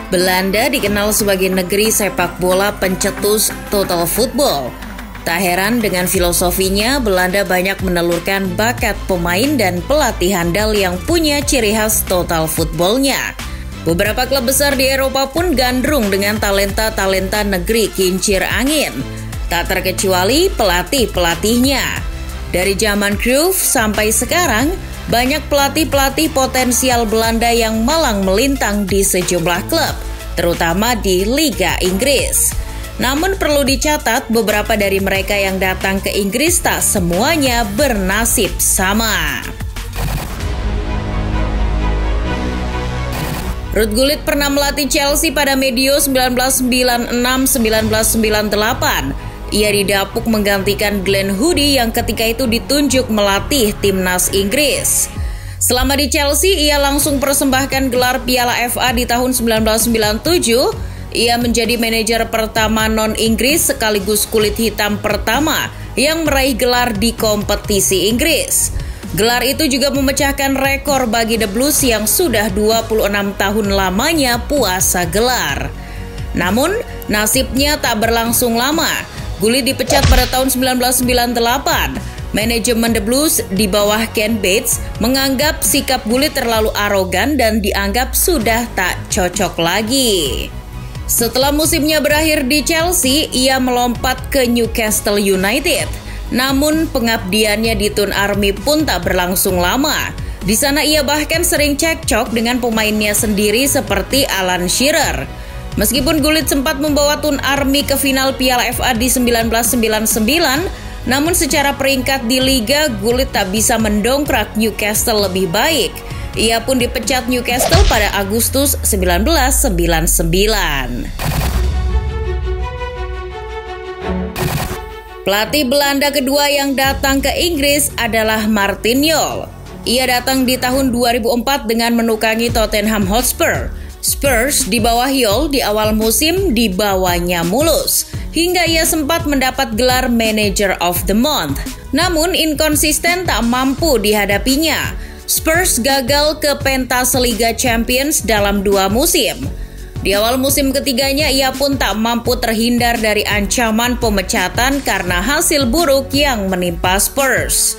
Belanda dikenal sebagai negeri sepak bola pencetus total football. Tak heran dengan filosofinya, Belanda banyak menelurkan bakat pemain dan pelatih handal yang punya ciri khas total footballnya. Beberapa klub besar di Eropa pun gandrung dengan talenta-talenta negeri kincir angin. Tak terkecuali pelatih-pelatihnya. Dari zaman Cruyff sampai sekarang, banyak pelatih-pelatih potensial Belanda yang malang melintang di sejumlah klub, terutama di Liga Inggris. Namun perlu dicatat, beberapa dari mereka yang datang ke Inggris tak semuanya bernasib sama. Ruud Gullit pernah melatih Chelsea pada medio 1996-1998. Ia didapuk menggantikan Glenn Hoddle yang ketika itu ditunjuk melatih timnas Inggris. Selama di Chelsea, ia langsung persembahkan gelar Piala FA di tahun 1997. Ia menjadi manajer pertama non-Inggris sekaligus kulit hitam pertama yang meraih gelar di kompetisi Inggris. Gelar itu juga memecahkan rekor bagi The Blues yang sudah 26 tahun lamanya puasa gelar. Namun, nasibnya tak berlangsung lama. Gullit dipecat pada tahun 1998. Manajemen The Blues di bawah Ken Bates menganggap sikap Gullit terlalu arogan dan dianggap sudah tak cocok lagi. Setelah musimnya berakhir di Chelsea, ia melompat ke Newcastle United. Namun pengabdiannya di Toon Army pun tak berlangsung lama. Di sana ia bahkan sering cekcok dengan pemainnya sendiri seperti Alan Shearer. Meskipun Gullit sempat membawa Toon Army ke final Piala FA di 1999, namun secara peringkat di Liga, Gullit tak bisa mendongkrak Newcastle lebih baik. Ia pun dipecat Newcastle pada Agustus 1999. Pelatih Belanda kedua yang datang ke Inggris adalah Martin Jol. Ia datang di tahun 2004 dengan menukangi Tottenham Hotspur. Spurs di bawah Jol di awal musim dibawanya mulus, hingga ia sempat mendapat gelar Manager of the Month. Namun inkonsisten tak mampu dihadapinya. Spurs gagal ke pentas Liga Champions dalam 2 musim. Di awal musim ketiganya ia pun tak mampu terhindar dari ancaman pemecatan karena hasil buruk yang menimpa Spurs.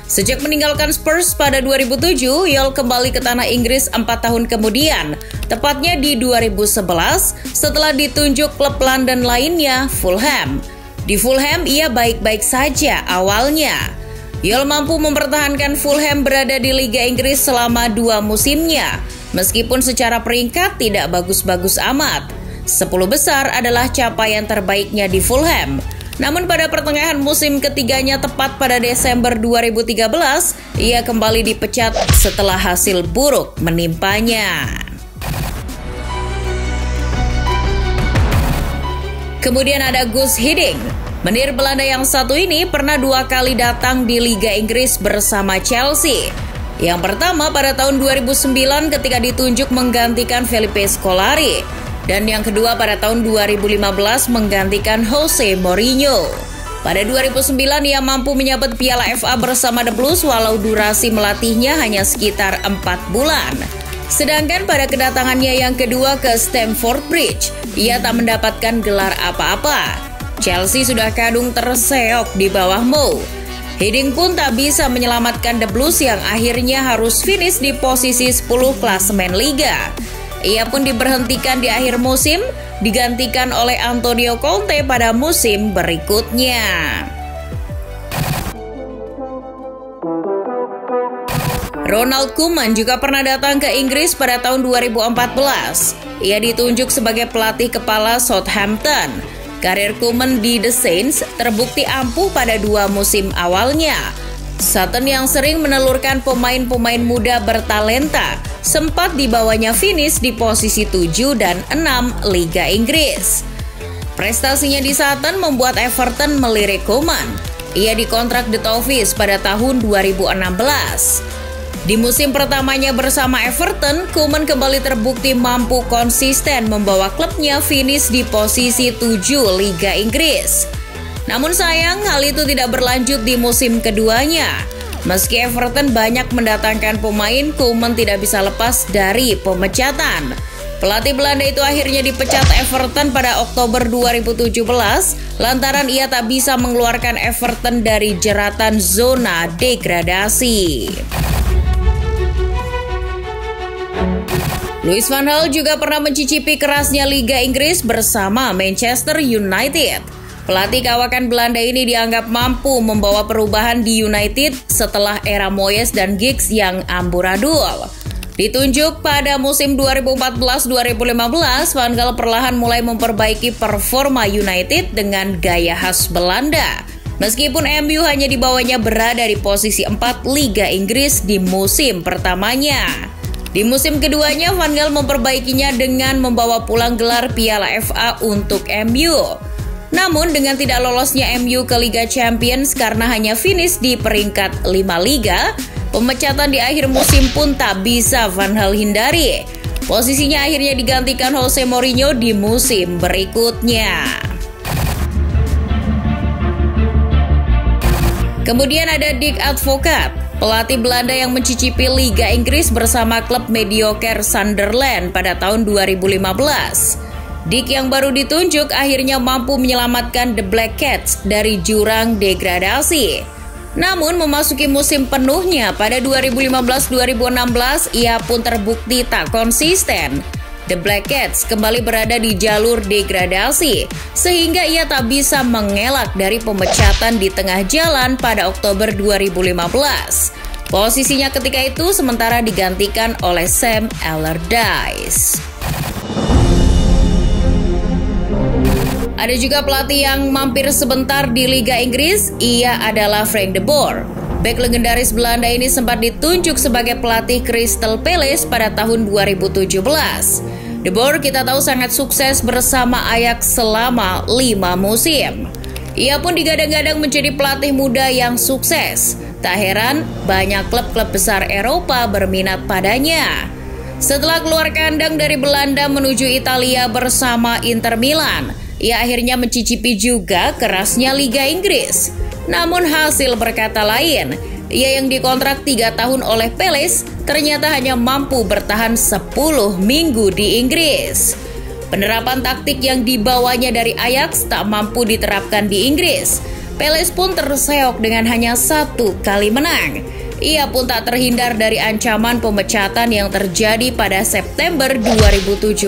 Sejak meninggalkan Spurs pada 2007, Jol kembali ke tanah Inggris 4 tahun kemudian, tepatnya di 2011 setelah ditunjuk klub London lainnya, Fulham. Di Fulham ia baik-baik saja awalnya. Jol mampu mempertahankan Fulham berada di Liga Inggris selama 2 musimnya, meskipun secara peringkat tidak bagus-bagus amat. 10 besar adalah capaian terbaiknya di Fulham. Namun pada pertengahan musim ketiganya tepat pada Desember 2013, ia kembali dipecat setelah hasil buruk menimpanya. Kemudian ada Guus Hiddink. Menir Belanda yang satu ini pernah 2 kali datang di Liga Inggris bersama Chelsea. Yang pertama pada tahun 2009 ketika ditunjuk menggantikan Felipe Scolari. Dan yang kedua pada tahun 2015 menggantikan Jose Mourinho. Pada 2009 ia mampu menyabet Piala FA bersama The Blues walau durasi melatihnya hanya sekitar 4 bulan. Sedangkan pada kedatangannya yang kedua ke Stamford Bridge, ia tak mendapatkan gelar apa-apa. Chelsea sudah kadung terseok di bawah Mou. Hiddink pun tak bisa menyelamatkan The Blues yang akhirnya harus finish di posisi 10 klasemen Liga. Ia pun diberhentikan di akhir musim, digantikan oleh Antonio Conte pada musim berikutnya. Ronald Koeman juga pernah datang ke Inggris pada tahun 2014. Ia ditunjuk sebagai pelatih kepala Southampton. Karir Koeman di The Saints terbukti ampuh pada 2 musim awalnya. Sutton yang sering menelurkan pemain-pemain muda bertalenta sempat dibawanya finish di posisi 7 dan 6 Liga Inggris. Prestasinya di Sutton membuat Everton melirik Koeman. Ia dikontrak The Toffees pada tahun 2016. Di musim pertamanya bersama Everton, Koeman kembali terbukti mampu konsisten membawa klubnya finish di posisi 7 Liga Inggris. Namun sayang, hal itu tidak berlanjut di musim keduanya. Meski Everton banyak mendatangkan pemain, Koeman tidak bisa lepas dari pemecatan. Pelatih Belanda itu akhirnya dipecat Everton pada Oktober 2017 lantaran ia tak bisa mengeluarkan Everton dari jeratan zona degradasi. Louis van Gaal juga pernah mencicipi kerasnya Liga Inggris bersama Manchester United. Pelatih kawakan Belanda ini dianggap mampu membawa perubahan di United setelah era Moyes dan Giggs yang amburadul. Ditunjuk pada musim 2014-2015, Van Gaal perlahan mulai memperbaiki performa United dengan gaya khas Belanda. Meskipun MU hanya dibawanya berada di posisi 4 Liga Inggris di musim pertamanya. Di musim keduanya, Van Gaal memperbaikinya dengan membawa pulang gelar Piala FA untuk MU. Namun dengan tidak lolosnya MU ke Liga Champions karena hanya finish di peringkat 5 Liga, pemecatan di akhir musim pun tak bisa Van Gaal hindari. Posisinya akhirnya digantikan Jose Mourinho di musim berikutnya. Kemudian ada Dick Advocaat, pelatih Belanda yang mencicipi Liga Inggris bersama klub mediocre Sunderland pada tahun 2015. Dick yang baru ditunjuk akhirnya mampu menyelamatkan The Black Cats dari jurang degradasi. Namun memasuki musim penuhnya pada 2015-2016 ia pun terbukti tak konsisten. The Black Cats kembali berada di jalur degradasi sehingga ia tak bisa mengelak dari pemecatan di tengah jalan pada Oktober 2015. Posisinya ketika itu sementara digantikan oleh Sam Allardyce. Ada juga pelatih yang mampir sebentar di Liga Inggris, ia adalah Frank de Boer. Bek legendaris Belanda ini sempat ditunjuk sebagai pelatih Crystal Palace pada tahun 2017. De Boer kita tahu sangat sukses bersama Ajax selama 5 musim. Ia pun digadang-gadang menjadi pelatih muda yang sukses. Tak heran banyak klub-klub besar Eropa berminat padanya. Setelah keluar kandang dari Belanda menuju Italia bersama Inter Milan, ia akhirnya mencicipi juga kerasnya Liga Inggris. Namun hasil berkata lain, ia yang dikontrak 3 tahun oleh Palace ternyata hanya mampu bertahan 10 minggu di Inggris. Penerapan taktik yang dibawanya dari Ajax tak mampu diterapkan di Inggris. Palace pun terseok dengan hanya 1 kali menang. Ia pun tak terhindar dari ancaman pemecatan yang terjadi pada September 2017.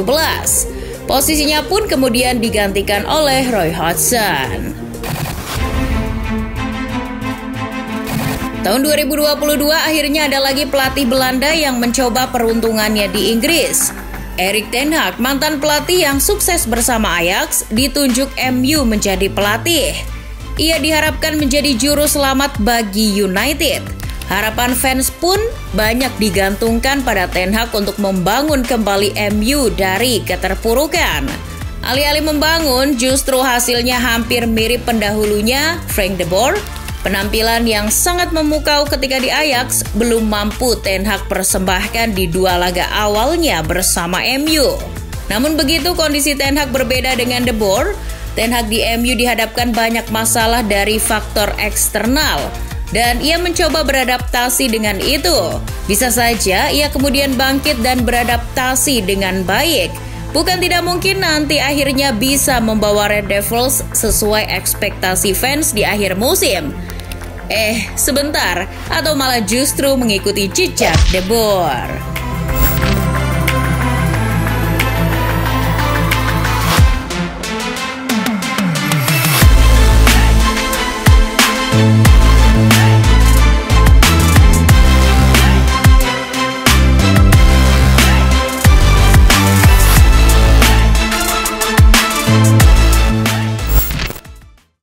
Posisinya pun kemudian digantikan oleh Roy Hodgson. Tahun 2022 akhirnya ada lagi pelatih Belanda yang mencoba peruntungannya di Inggris. Erik ten Hag, mantan pelatih yang sukses bersama Ajax, ditunjuk MU menjadi pelatih. Ia diharapkan menjadi juru selamat bagi United. Harapan fans pun banyak digantungkan pada Ten Hag untuk membangun kembali MU dari keterpurukan. Alih-alih membangun, justru hasilnya hampir mirip pendahulunya, Frank de Boer. Penampilan yang sangat memukau ketika di Ajax belum mampu Ten Hag persembahkan di 2 laga awalnya bersama MU. Namun begitu kondisi Ten Hag berbeda dengan de Boer. Ten Hag di MU dihadapkan banyak masalah dari faktor eksternal. Dan ia mencoba beradaptasi dengan itu. Bisa saja ia kemudian bangkit dan beradaptasi dengan baik. Bukan tidak mungkin nanti akhirnya bisa membawa Red Devils sesuai ekspektasi fans di akhir musim. Sebentar, atau malah justru mengikuti jejak de Boer.